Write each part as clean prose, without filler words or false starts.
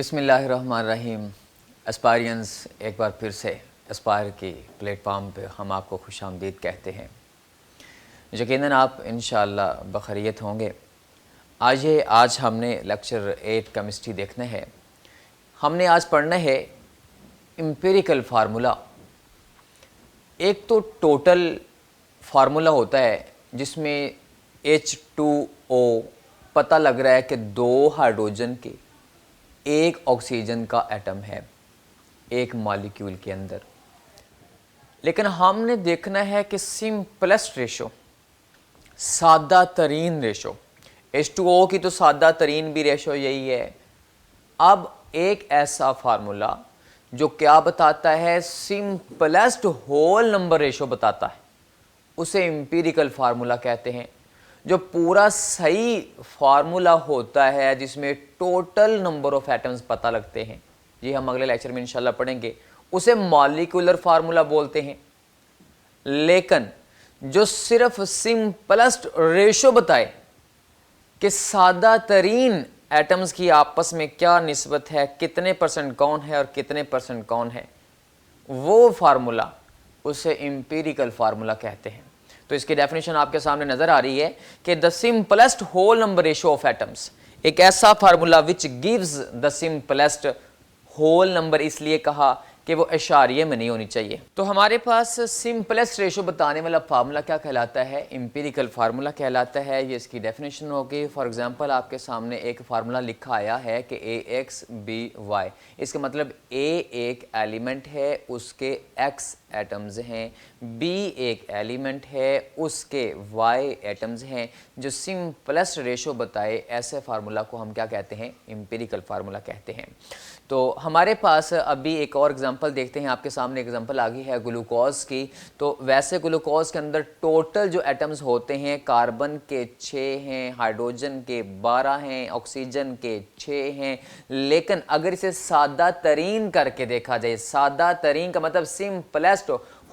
बिस्मिल्लाहिर्रहमानिर्रहीम। एस्पायरियंस, एक बार फिर से एस्पायर की प्लेटफार्म पे हम आपको खुशामदीद कहते हैं। यकीनन आप इंशाअल्लाह बखैरियत होंगे। आज हमने लेक्चर 8 केमिस्ट्री देखना है। हमने आज पढ़ना है एम्पिरिकल फार्मूला। एक तो टोटल फार्मूला होता है जिसमें H2O पता लग रहा है कि 2 हाइड्रोजन के एक ऑक्सीजन का एटम है एक मॉलिक्यूल के अंदर। लेकिन हमने देखना है कि सिंपलेस्ट रेशो, सादा तरीन रेशो, H2O की तो सादा तरीन भी रेशो यही है। अब एक ऐसा फार्मूला जो क्या बताता है, सिंपलेस्ट होल नंबर रेशो बताता है, उसे एम्पिरिकल फार्मूला कहते हैं। जो पूरा सही फार्मूला होता है जिसमें टोटल नंबर ऑफ एटम्स पता लगते हैं, ये हम अगले लेक्चर में इंशाल्लाह पढ़ेंगे, उसे मॉलिक्यूलर फार्मूला बोलते हैं। लेकिन जो सिर्फ सिंपलेस्ट रेशो बताए कि सादा तरीन एटम्स की आपस में क्या निस्बत है, कितने परसेंट कौन है और कितने परसेंट कौन है, वो फार्मूला, उसे एम्पिरिकल फार्मूला कहते हैं। तो इसकी डेफिनेशन आपके सामने नजर आ रही है कि the simplest whole number ratio of atoms, एक ऐसा formula which gives the simplest whole number, इसलिए कहा कि वो इशारिये में नहीं होनी चाहिए। तो हमारे पास सिंपलेस्ट रेशो बताने वाला फार्मूला क्या कहलाता है, एम्पिरिकल फार्मूला कहलाता है। ये इसकी डेफिनेशन होगी। फॉर एग्जांपल आपके सामने एक फार्मूला लिखा आया है कि AX/BY, इसका मतलब A एक एलिमेंट है, उसके X एटम्स हैं, B एक एलिमेंट है, उसके Y एटम्स हैं। जो सिंपलेस्ट रेशो बताए ऐसे फार्मूला को हम क्या कहते हैं, एम्पिरिकल फार्मूला कहते हैं। तो हमारे पास अभी एक और एग्जांपल देखते हैं। आपके सामने एग्जांपल आ गई है ग्लूकोज की। तो वैसे ग्लूकोज के अंदर टोटल जो एटम्स होते हैं, कार्बन के 6 हैं, हाइड्रोजन के 12 हैं, ऑक्सीजन के 6 हैं। लेकिन अगर इसे सादा तरीन करके देखा जाए, सादा तरीन का मतलब सिंपलेस्ट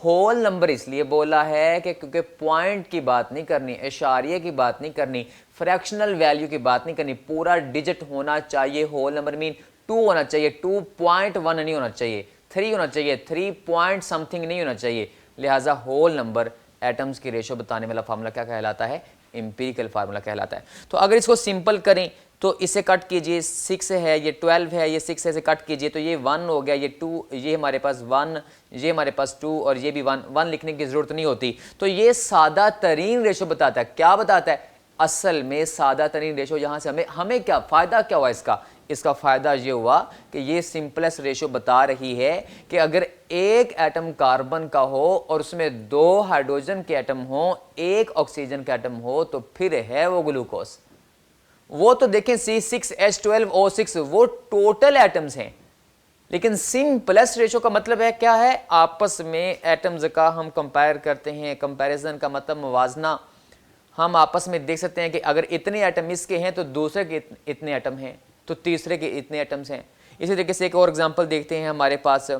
होल नंबर इसलिए बोला है कि क्योंकि पॉइंट की बात नहीं करनी, इशारिये की बात नहीं करनी, फ्रैक्शनल वैल्यू की बात नहीं करनी, पूरा डिजिट होना चाहिए। होल नंबर मीन 2 होना चाहिए, 2.1 नहीं होना चाहिए, 3 होना चाहिए, 3 पॉइंट समथिंग नहीं होना चाहिए। लिहाजा होल नंबर एटम्स की रेशो बताने वाला फार्मूला क्या कहलाता है, एम्पिरिकल फार्मूला कहलाता है। तो अगर इसको सिंपल करें तो इसे कट कीजिए, 6 है, ये 12 है, ये 6 है, इसे कट कीजिए तो ये 1 हो गया, ये 2, ये हमारे पास 1, ये हमारे पास 2 और ये भी 1 लिखने की जरूरत नहीं होती। तो ये सादा तरीन रेशो बताता है। क्या बताता है? असल में सादा तरीन रेशो, यहाँ से हमें क्या फ़ायदा क्या हुआ इसका फ़ायदा ये हुआ कि ये सिंपलेस्ट रेशो बता रही है कि अगर एक एटम कार्बन का हो और उसमें 2 हाइड्रोजन के एटम हो, एक ऑक्सीजन का एटम हो, तो फिर है वो ग्लूकोज। वो तो देखें C6H12O6, वो टोटल एटम्स हैं। लेकिन सिंपलेस्ट रेशो का मतलब है क्या है, आपस में एटम्स का हम कंपेयर करते हैं। कंपैरिजन का मतलब मुवाजना। हम आपस में देख सकते हैं कि अगर इतने एटम इसके हैं तो दूसरे के इतने एटम हैं, तो तीसरे के इतने एटम्स हैं। इसी तरीके से एक और एग्जांपल देखते हैं हमारे पास।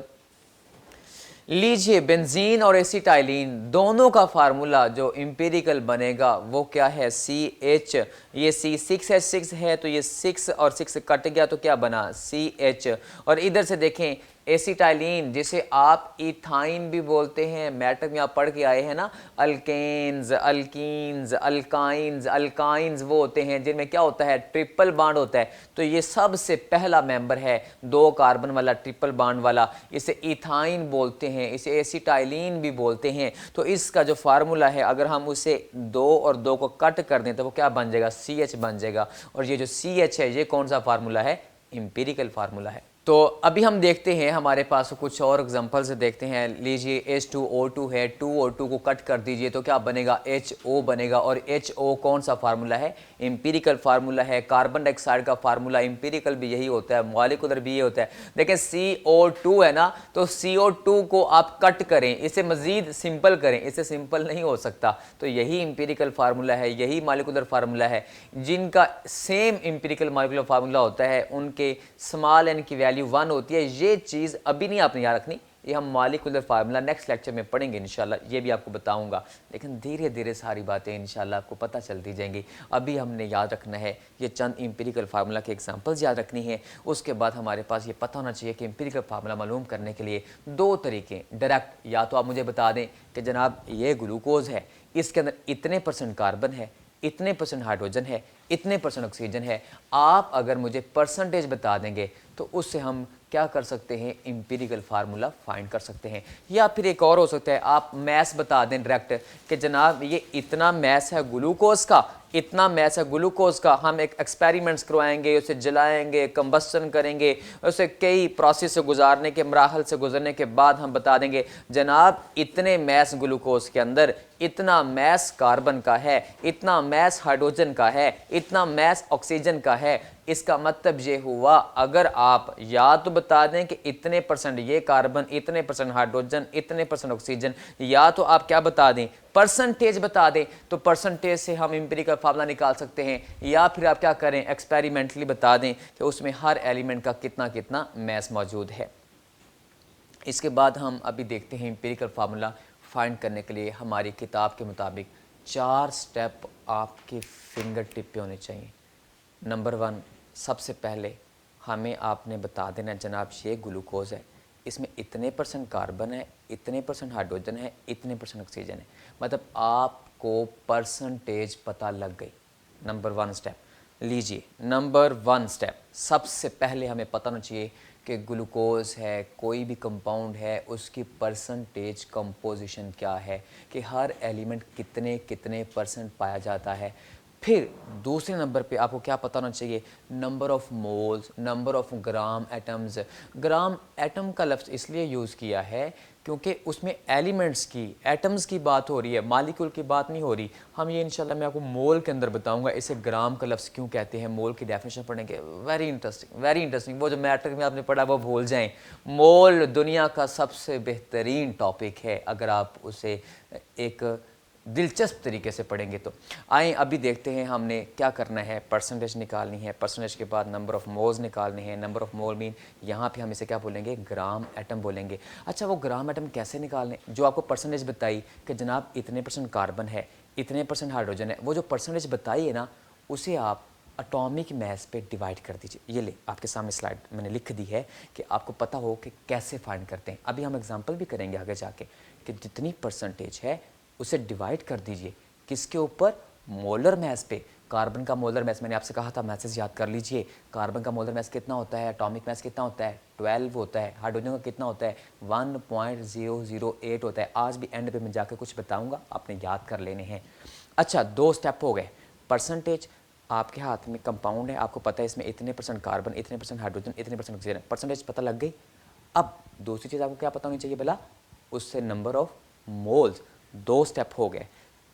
लीजिए, बेंजीन और एसिटाइलिन दोनों का फार्मूला जो एम्पिरिकल बनेगा वो क्या है, CH। ये C6H6 है, तो ये 6 और 6 कट गया तो क्या बना, CH। और इधर से देखें एसिटाइलिन, जिसे आप इथाइन भी बोलते हैं, मैट्रिक में आप पढ़ के आए हैं ना, अल्केन्स, अल्कीन्स, अल्काइंस। अल्काइंस वो होते हैं जिनमें क्या होता है, ट्रिपल बॉन्ड होता है। तो ये सबसे पहला मेंबर है 2 कार्बन वाला, ट्रिपल बॉन्ड वाला, इसे इथाइन बोलते हैं, इसे एसिटाइलिन भी बोलते हैं। तो इसका जो फार्मूला है, अगर हम उसे 2 और 2 को कट कर दें तो वो क्या बन जाएगा, CH बन जाएगा। और ये जो CH है, ये कौन सा फार्मूला है, एम्पिरिकल फार्मूला है। तो अभी हम देखते हैं, हमारे पास कुछ और एग्जांपल्स देखते हैं। लीजिए H2O2 है, 2O2 को कट कर दीजिए तो क्या बनेगा, HO बनेगा। और HO कौन सा फार्मूला है, एम्पिरिकल फार्मूला है। कार्बन डाइऑक्साइड का फार्मूला एम्पिरिकल भी यही होता है, मॉलिक्यूलर भी ये होता है। देखें CO2 है ना, तो CO2 को आप कट करें, इसे मजीद सिंपल करें, इसे सिंपल नहीं हो सकता। तो यही एम्पिरिकल फार्मूला है, यही मॉलिक्यूलर फार्मूला है। जिनका सेम एम्पिरिकल मॉलिक्यूलर फार्मूला होता है उनके स्मॉल n की वैल्यू 1 होती है। ये चीज़ अभी नहीं आपने याद रखनी, ये हम मॉलिक्यूलर फार्मूला नेक्स्ट लेक्चर में पढ़ेंगे इंशाल्लाह, ये भी आपको बताऊंगा। लेकिन धीरे धीरे सारी बातें इंशाल्लाह आपको पता चलती जाएंगी। अभी हमने याद रखना है ये चंद एम्पिरिकल फार्मूला के एग्जांपल्स याद रखनी है। उसके बाद हमारे पास ये पता होना चाहिए कि एम्पिरिकल फार्मूला मालूम करने के लिए दो तरीके डायरेक्ट, या तो आप मुझे बता दें कि जनाब ये ग्लूकोज है, इसके अंदर इतने % कार्बन है, इतने % हाइड्रोजन है, इतने % ऑक्सीजन है। आप अगर मुझे परसेंटेज बता देंगे तो उससे हम क्या कर सकते हैं, एम्पिरिकल फार्मूला फाइंड कर सकते हैं। या फिर एक और हो सकता है, आप मैस बता दें डायरेक्ट कि जनाब ये इतना मैस है ग्लूकोज का, इतना मैस है ग्लूकोज का, हम एक एक्सपेरिमेंट्स करवाएंगे, उसे जलाएंगे, कंबस्टन करेंगे, उसे कई प्रोसेस से गुजारने के मराहल से गुजरने के बाद हम बता देंगे जनाब इतने मैस ग्लूकोज के अंदर इतना मैस कार्बन का है, इतना मैस हाइड्रोजन का है, इतना मैस ऑक्सीजन का है। इसका मतलब ये हुआ, अगर आप या तो बता दें कि इतने % ये कार्बन, इतने % हाइड्रोजन, इतने % ऑक्सीजन, या तो आप क्या बता दें, परसेंटेज बता दें, तो परसेंटेज से हम एम्पिरिकल फार्मूला निकाल सकते हैं। या फिर आप क्या करें, एक्सपेरिमेंटली बता दें कि उसमें हर एलिमेंट का कितना कितना मैस मौजूद है। इसके बाद हम अभी देखते हैं एम्पिरिकल फार्मूला फाइंड करने के लिए हमारी किताब के मुताबिक 4 स्टेप आपके फिंगर टिप पे होने चाहिए। नंबर 1, सबसे पहले हमें आपने बता देना जनाब ये ग्लूकोज है, इसमें इतने % कार्बन है, इतने % हाइड्रोजन है, इतने % ऑक्सीजन है। मतलब आपको परसेंटेज पता लग गई। नंबर 1 स्टेप लीजिए। नंबर 1 स्टेप सबसे पहले हमें पता होना चाहिए कि ग्लूकोज है, कोई भी कंपाउंड है, उसकी परसेंटेज कंपोजिशन क्या है, कि हर एलिमेंट कितने कितने % पाया जाता है। फिर दूसरे नंबर पे आपको क्या पता होना चाहिए, number of moles, number of gram atoms. Gram atom का लफ्ज़ इसलिए यूज़ किया है क्योंकि उसमें एलिमेंट्स की, एटम्स की बात हो रही है, मालिक्यूल की बात नहीं हो रही। हम ये इंशाल्लाह मैं आपको मोल के अंदर बताऊंगा इसे ग्राम का लफ्ज़ क्यों कहते हैं, मोल की डेफिनेशन पढ़ेंगे। Very interesting, very interesting. वो जो मैट्रिक में आपने पढ़ा वो भूल जाएं। मोल दुनिया का सबसे बेहतरीन टॉपिक है अगर आप उसे एक दिलचस्प तरीके से पढ़ेंगे तो। आए अभी देखते हैं हमने क्या करना है, परसेंटेज निकालनी है, परसेंटेज के बाद नंबर ऑफ़ मोल्स निकालने हैं। नंबर ऑफ़ मोल मीन यहाँ पे हम इसे क्या बोलेंगे, ग्राम एटम बोलेंगे। अच्छा, वो ग्राम एटम कैसे निकालने, जो आपको परसेंटेज बताई कि जनाब इतने % कार्बन है, इतने % हाइड्रोजन है, वो जो परसेंटेज बताई है ना, उसे आप एटॉमिक मैस पे डिवाइड कर दीजिए। ये ले आपके सामने स्लाइड मैंने लिख दी है कि आपको पता हो कि कैसे फाइंड करते हैं। अभी हम एग्जांपल भी करेंगे आगे जाके कि जितनी परसेंटेज है उसे डिवाइड कर दीजिए किसके ऊपर, मोलर मैस पे। कार्बन का मोलर मैस मैंने आपसे कहा था, मैसेज याद कर लीजिए। कार्बन का मोलर मैस कितना होता है, एटॉमिक मैस कितना होता है, 12 होता है। हाइड्रोजन का कितना होता है, 1.008 होता है। आज भी एंड पे मैं जाकर कुछ बताऊंगा, आपने याद कर लेने हैं। अच्छा, 2 स्टेप हो गए। परसेंटेज आपके हाथ में कंपाउंड है, आपको पता है इसमें इतने % कार्बन, इतने % हाइड्रोजन, इतने % ऑक्सीजन, परसेंटेज पता लग गई। अब दूसरी चीज़ आपको क्या पता होनी चाहिए भला, उससे नंबर ऑफ मोल्स। 2 स्टेप हो गए।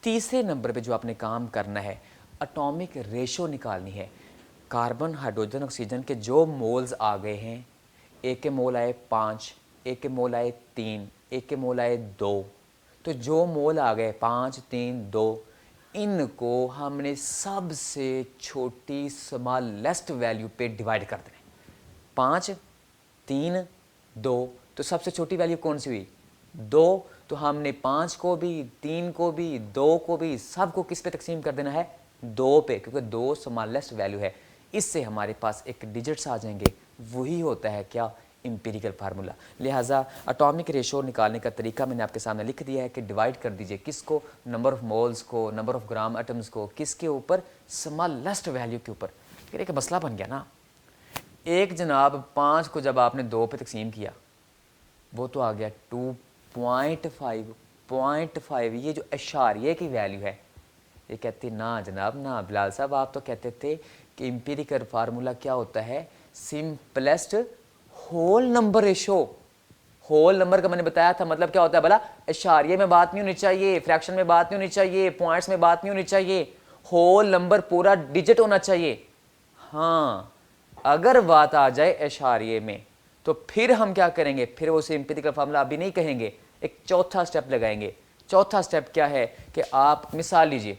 तीसरे नंबर पे जो आपने काम करना है, एटॉमिक रेशो निकालनी है। कार्बन, हाइड्रोजन, ऑक्सीजन के जो मोल्स आ गए हैं, एक के मोल आए 5, एक के मोल आए 3, एक के मोल आए 2, तो जो मोल आ गए 5, 3, 2, इनको हमने सबसे छोटी स्मॉलेस्ट वैल्यू पे डिवाइड कर देना है। 5, 3, 2, तो सबसे छोटी वैल्यू कौन सी हुई, 2। तो हमने 5 को भी, 3 को भी, 2 को भी, सबको किस पे तकसीम कर देना है, 2 पे, क्योंकि 2 स्मॉलेस्ट वैल्यू है। इससे हमारे पास एक डिजिट्स आ जाएंगे, वही होता है क्या, एम्पिरिकल फार्मूला। लिहाजा एटॉमिक रेशो निकालने का तरीका मैंने आपके सामने लिख दिया है कि डिवाइड कर दीजिए किसको, नंबर ऑफ मोल्स को, नंबर ऑफ ग्राम एटम्स को, किसके ऊपर, स्मॉलेस्ट वैल्यू के ऊपर। फिर एक मसला बन गया ना, एक जनाब 5 को जब आपने 2 पे तकसीम किया, वो तो आ गया 2.5, 0.5। ये जो इशारिये की वैल्यू है, ये कहते ना जनाब ना, बिलाल साहब आप तो कहते थे कि एम्पिरिकल फार्मूला क्या होता है, simplest whole number ratio. Whole number का मैंने बताया था मतलब क्या होता है भला, इशारिये में बात नहीं होनी चाहिए, फ्रैक्शन में बात नहीं होनी चाहिए, पॉइंट्स में बात नहीं होनी चाहिए, होल नंबर पूरा डिजिट होना चाहिए। हाँ, अगर बात आ जाए इशारिये में तो फिर हम क्या करेंगे, फिर उसे एम्पिरिकल फार्मूला अभी नहीं कहेंगे, एक चौथा स्टेप लगाएंगे। चौथा स्टेप क्या है कि आप मिसाल लीजिए,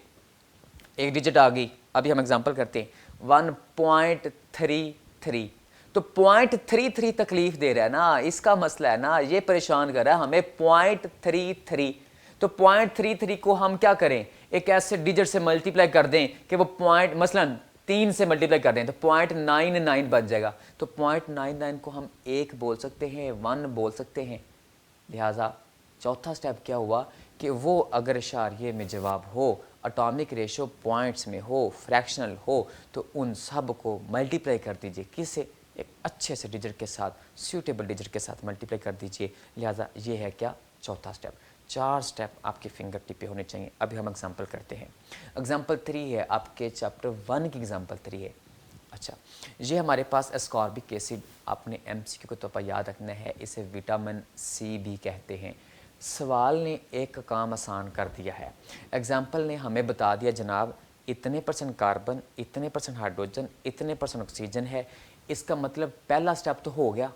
एक डिजिट आ गई, अभी हम एग्जांपल करते हैं 1.33, तो तो 0.33 तकलीफ दे रहा है ना, इसका मसला है ना, ये परेशान कर रहा है हमें 0.33। तो 0.33 को हम क्या करें, एक ऐसे डिजिट से मल्टीप्लाई कर दें कि वो पॉइंट मसलन 3 से मल्टीप्लाई कर दें तो 0.99 बच जाएगा। तो 0.99 को हम 1 बोल सकते हैं, 1 बोल सकते हैं। लिहाजा चौथा स्टेप क्या हुआ कि वो अगर इशारिये में जवाब हो, एटॉमिक रेशो पॉइंट्स में हो, फ्रैक्शनल हो, तो उन सब को मल्टीप्लाई कर दीजिए, किससे, एक अच्छे से डिजिट के साथ, सूटेबल डिजिट के साथ मल्टीप्लाई कर दीजिए। लिहाजा ये है क्या, चौथा स्टेप। 4 स्टेप आपके फिंगर टिप पे होने चाहिए। अभी हम एग्जांपल करते हैं। एग्जांपल 3 है आपके चैप्टर 1 की एग्जांपल 3 है। अच्छा, ये हमारे पास एस्कॉर्बिक एसिड, आपने एमसीक्यू को तो पर याद रखना है, इसे विटामिन सी भी कहते हैं। सवाल ने एक काम आसान कर दिया है। एग्जाम्पल ने हमें बता दिया जनाब इतने % कार्बन, इतने % हाइड्रोजन, इतने % ऑक्सीजन है। इसका मतलब पहला स्टेप तो हो गया,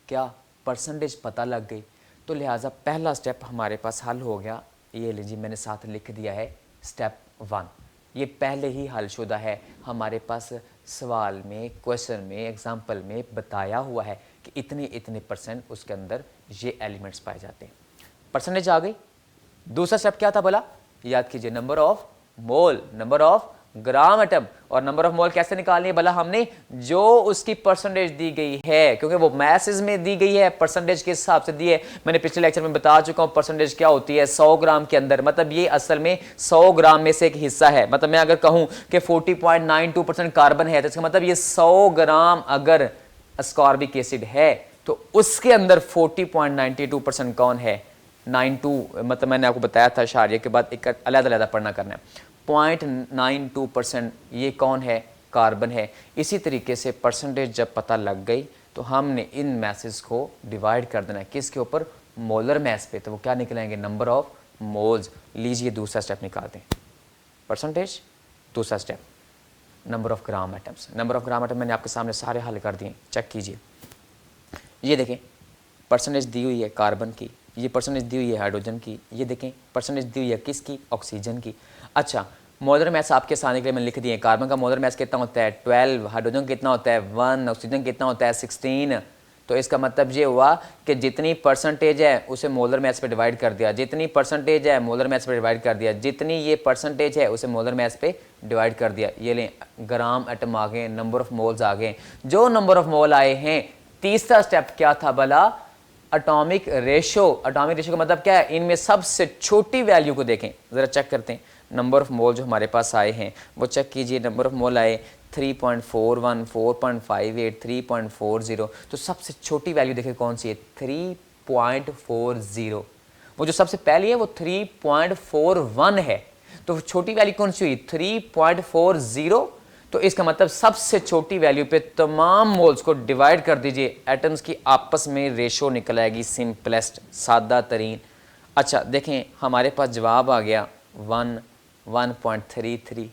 क्या, परसेंटेज पता लग गई। तो लिहाजा पहला स्टेप हमारे पास हल हो गया। ये लीजिए मैंने साथ लिख दिया है स्टेप 1, ये पहले ही हलशुदा है। हमारे पास सवाल में, क्वेश्चन में, एग्जाम्पल में बताया हुआ है कि इतने इतने % उसके अंदर ये एलिमेंट्स पाए जाते हैं। परसेंटेज आ गई। दूसरा स्टेप क्या था बोला, याद कीजिए, number of mole, number of gram atom. और नंबर ऑफ मोल कैसे निकालनी है बोला हमने, जो उसकी परसेंटेज दी गई है, क्योंकि वो मैसेज में दी गई है, परसेंटेज के हिसाब से दी है। मैंने पिछले लेक्चर में बता चुका हूं परसेंटेज क्या होती है, 100 ग्राम के अंदर, मतलब ये असल में 100 ग्राम में से एक हिस्सा है। मतलब मैं अगर कहूं कि 40.92% कार्बन है, तो इसका मतलब ये 100 ग्राम अगर एस्कॉर्बिक एसिड है तो उसके अंदर 40.92% कौन है, 92, मतलब मैंने आपको बताया था इशारिये के बाद एक अलग-अलग पढ़ना करना है। 0.92% ये कौन है, कार्बन है। इसी तरीके से परसेंटेज जब पता लग गई तो हमने इन मैसेज को डिवाइड कर देना है किसके ऊपर, मोलर मैस पे। तो वो क्या निकलेंगे, नंबर ऑफ मोल्स। लीजिए दूसरा स्टेप निकालते हैं, परसेंटेज। दूसरा step number of gram atoms. Number of gram atom मैंने आपके सामने सारे हल कर दिए, चेक कीजिए। ये देखें परसेंटेज दी हुई है कार्बन की, ये परसेंटेज दी हुई है हाइड्रोजन की, ये देखें परसेंटेज दी हुई है किसकी, ऑक्सीजन की। अच्छा, मोलर मैस आपके सामने के लिए मैंने लिख दिए। कार्बन का मोलर मैस कितना होता है 12, हाइड्रोजन कितना होता है 1, ऑक्सीजन कितना होता है 16। तो इसका मतलब ये हुआ कि जितनी परसेंटेज है उसे मोलर मैस पे डिवाइड कर दिया, जितनी परसेंटेज है मोलर मैस पे डिवाइड कर दिया, जितनी ये परसेंटेज है उसे मोलर मैस पे डिवाइड कर दिया। ये लें ग्राम एटम आ गए, नंबर ऑफ मोल्स आ गए। जो नंबर ऑफ मोल आए हैं, तीसरा स्टेप क्या था भला, एटॉमिक रेशो। एटॉमिक रेशो का मतलब क्या है, इनमें सबसे छोटी वैल्यू को देखें, ज़रा चेक करते हैं। नंबर ऑफ मोल जो हमारे पास आए हैं वो चेक कीजिए। नंबर ऑफ मोल आए 3.41, 4.58, 3.40। तो सबसे छोटी वैल्यू देखें कौन सी है, 3.40। वो जो सबसे पहली है वो 3.41 है। तो छोटी वैल्यू कौन सी हुई, 3.40। तो इसका मतलब सबसे छोटी वैल्यू पे तमाम मोल्स को डिवाइड कर दीजिए, एटम्स की आपस में रेशो निकल आएगी, सिंपलेस्ट, सादा तरीन। अच्छा देखें हमारे पास जवाब आ गया 1.33।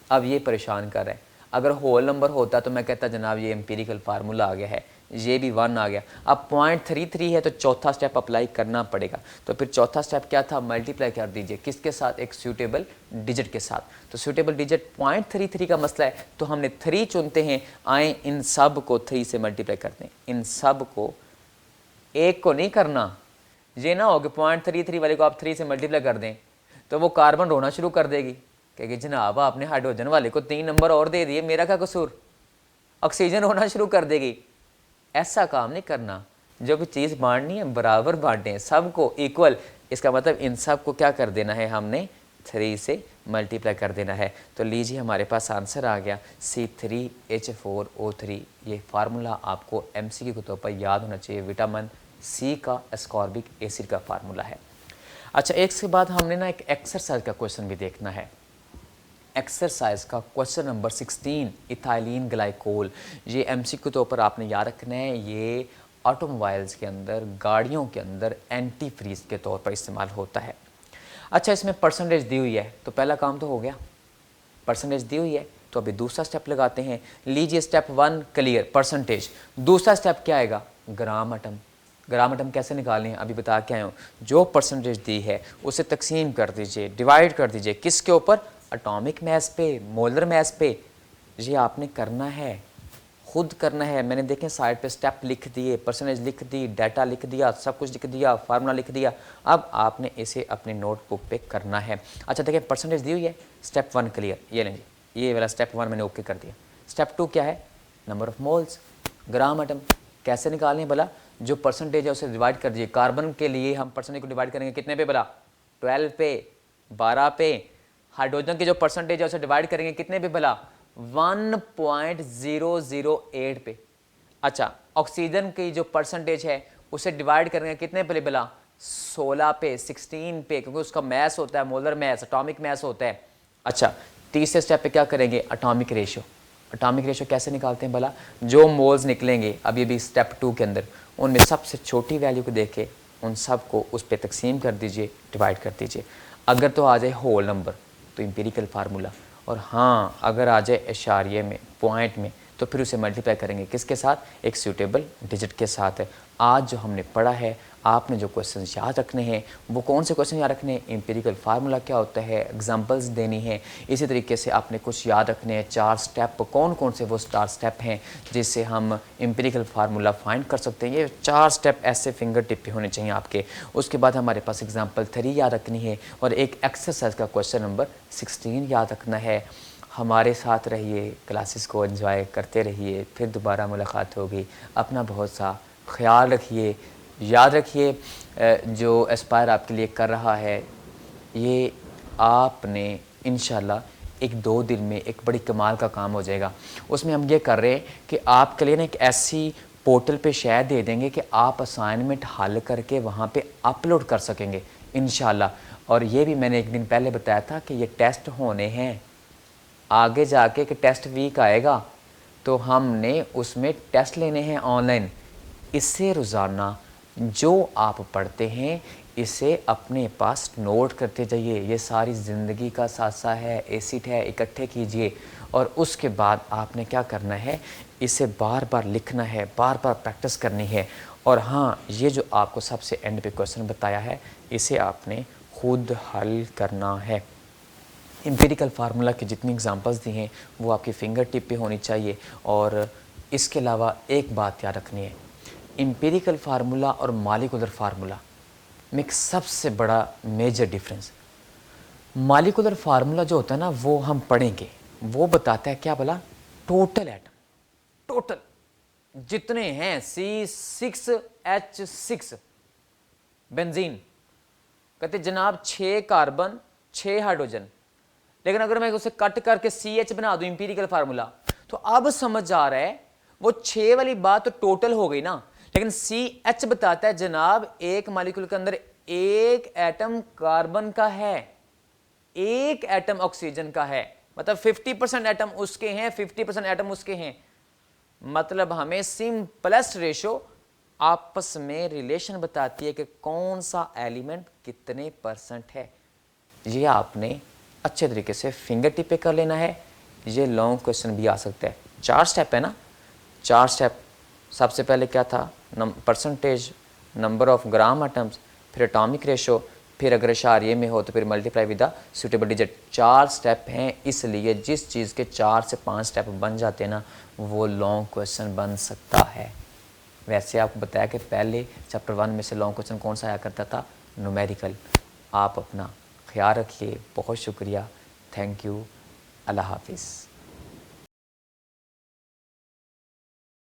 अब ये परेशान कर रहा है। अगर होल नंबर होता तो मैं कहता जनाब ये एम्पिरिकल फार्मूला आ गया है, ये भी 1 आ गया। अब 0.33 है तो चौथा स्टेप अप्लाई करना पड़ेगा। तो फिर चौथा स्टेप क्या था, मल्टीप्लाई कर दीजिए किसके साथ, एक सूटेबल डिजिट के साथ। तो सूटेबल डिजिट 0.33 का मसला है तो हमने 3 चुनते हैं। आए इन सब को 3 से मल्टीप्लाई करते हैं, इन सब को, एक को नहीं करना। ये ना हो कि 0.33 वाले को आप 3 से मल्टीप्लाई कर दें तो वो कार्बन रोना शुरू कर देगी, कहेगी जनाब आपने हाइड्रोजन वाले को 3 नंबर और दे दिए, मेरा क्या कसूर। ऑक्सीजन रोना शुरू कर देगी। ऐसा काम नहीं करना, जो भी चीज़ बांटनी है बराबर बांटें, सबको इक्वल। इसका मतलब इन सब को क्या कर देना है, हमने 3 से मल्टीप्लाई कर देना है। तो लीजिए हमारे पास आंसर आ गया C3H4O3। ये फार्मूला आपको MCQ के तौर पर याद होना चाहिए, विटामिन सी का एस्कॉर्बिक एसिड का फार्मूला है। अच्छा, एक के बाद हमने ना एक एक्सरसाइज का क्वेश्चन भी देखना है। एक्सरसाइज का क्वेश्चन नंबर 16, इथाइलिन ग्लाइकोल। ये MCQ के तौर पर आपने याद रखना है। ये ऑटोमोबाइल्स के अंदर, गाड़ियों के अंदर एंटी फ्रीज के तौर पर इस्तेमाल होता है। अच्छा, इसमें परसेंटेज दी हुई है तो पहला काम तो हो गया, परसेंटेज दी हुई है। तो अभी दूसरा स्टेप लगाते हैं। लीजिए स्टेप 1 क्लियर, परसेंटेज। दूसरा स्टेप क्या आएगा, ग्राम एटम। ग्राम एटम कैसे निकालने हैं अभी बता के आया हूँ। जो परसेंटेज दी है उसे तकसीम कर दीजिए, डिवाइड कर दीजिए किसके ऊपर, एटॉमिक मैस पे, मोलर मैस पे। ये आपने करना है, खुद करना है। मैंने देखें साइड पे स्टेप लिख दिए, परसेंटेज लिख दी, डाटा लिख दिया, सब कुछ लिख दिया, फार्मूला लिख दिया। अब आपने इसे अपनी नोटबुक पे करना है। अच्छा देखिए परसेंटेज दी हुई है, स्टेप 1 क्लियर, ये लेंगे, ये वाला स्टेप 1 मैंने ओके कर दिया। स्टेप 2 क्या है, number of moles, gram atom. कैसे निकालें भला, जो परसेंटेज है उसे डिवाइड कर दीजिए। कार्बन के लिए हम परसेंटेज को डिवाइड करेंगे कितने पे भला, 12 पे, 12 पे। हाइड्रोजन के जो परसेंटेज है उसे डिवाइड करेंगे कितने पे भला, 1.008 पे। अच्छा ऑक्सीजन की जो परसेंटेज है उसे डिवाइड करेंगे कितने पे भला, 16 पे, 16 पे, क्योंकि उसका मैस होता है मोलर मैस, एटॉमिक मैस होता है। अच्छा तीसरे स्टेप पे क्या करेंगे, एटॉमिक रेशियो। एटॉमिक रेशियो कैसे निकालते हैं भला, जो मोल्स निकलेंगे अब ये भी स्टेप 2 के अंदर, उनमें सबसे छोटी वैल्यू को देख के उन सब को उस पर तकसीम कर दीजिए, डिवाइड कर दीजिए। अगर तो आ जाए होल नंबर तो एम्पिरिकल फार्मूला, और हाँ अगर आ जाए इशारिये में, पॉइंट में, तो फिर उसे मल्टीप्लाई करेंगे किसके साथ, एक सूटेबल डिजिट के साथ। आज जो हमने पढ़ा है, आपने जो क्वेश्चन याद रखने हैं वो कौन से क्वेश्चन याद रखने हैं, एम्पिरिकल फार्मूला क्या होता है, एग्जांपल्स देनी है। इसी तरीके से आपने कुछ याद रखने हैं, 4 स्टेप, कौन कौन से वो 4 स्टेप हैं जिससे हम एम्पिरिकल फार्मूला फाइंड कर सकते हैं। ये 4 स्टेप ऐसे फिंगर टिप पे होने चाहिए आपके। उसके बाद हमारे पास एग्जाम्पल 3 याद रखनी है और एक एक्सरसाइज का क्वेश्चन नंबर 16 याद रखना है। हमारे साथ रहिए, क्लासेस को एंजॉय करते रहिए, फिर दोबारा मुलाकात होगी। अपना बहुत सा ख्याल रखिए। याद रखिए जो एस्पायर आपके लिए कर रहा है, ये आपने इंशाल्लाह 1-2 दिन में एक बड़ी कमाल का काम हो जाएगा। उसमें हम ये कर रहे हैं कि आपके लिए ना एक ऐसी पोर्टल पे शायद दे देंगे कि आप असाइनमेंट हल करके वहाँ पे अपलोड कर सकेंगे इंशाल्लाह। और ये भी मैंने एक दिन पहले बताया था कि ये टेस्ट होने हैं, आगे जाके कि टेस्ट वीक आएगा तो हमने उसमें टेस्ट लेने हैं ऑनलाइन। इससे रोज़ाना जो आप पढ़ते हैं इसे अपने पास नोट करते जाइए। ये सारी ज़िंदगी का सासा है, एसिड है, इकट्ठे कीजिए। और उसके बाद आपने क्या करना है, इसे बार बार लिखना है, बार बार प्रैक्टिस करनी है। और हाँ, ये जो आपको सबसे एंड पे क्वेश्चन बताया है, इसे आपने खुद हल करना है। एम्पिरिकल फार्मूला के जितनी एग्जांपल्स दी हैं वो आपकी फिंगर टिप पे होनी चाहिए। और इसके अलावा एक बात याद रखनी है, एम्पिरिकल फार्मूला और मॉलिक्यूलर फार्मूला में एक सबसे बड़ा मेजर डिफरेंस, मॉलिक्यूलर फार्मूला जो होता है ना वो हम पढ़ेंगे, वो बताता है क्या बोला, टोटल एटम, टोटल जितने हैं C6H6 बेंजीन, कहते जनाब 6 कार्बन 6 हाइड्रोजन। लेकिन अगर मैं उसे कट करके CH बना दूं एम्पिरिकल फार्मूला, तो अब समझ आ रहा है वो 6 वाली बात तो टोटल हो गई ना, लेकिन CH बताता है जनाब एक मॉलिक्यूल के अंदर एक एटम कार्बन का है, एक एटम ऑक्सीजन का है, मतलब 50% एटम उसके हैं, 50% एटम उसके हैं। मतलब हमें सिंपलेस्ट रेशो आपस में रिलेशन बताती है कि कौन सा एलिमेंट कितने परसेंट है। ये आपने अच्छे तरीके से फिंगर टिप पे कर लेना है। ये लॉन्ग क्वेश्चन भी आ सकता है। 4 स्टेप है ना, 4 स्टेप। सबसे पहले क्या था, percentage, number of gram atoms, फिर एटॉमिक रेशो, फिर अगर इशारिये में हो तो फिर multiply with the suitable digit. 4 step हैं, इसलिए जिस चीज़ के 4 से 5 स्टेप बन जाते हैं ना वो लॉन्ग क्वेश्चन बन सकता है। वैसे आपको बताया कि पहले चैप्टर 1 में से लॉन्ग क्वेश्चन कौन सा आया करता था, न्यूमेरिकल। आप अपना ख्याल रखिए, बहुत शुक्रिया, थैंक यू, अल्लाह हाफिज़।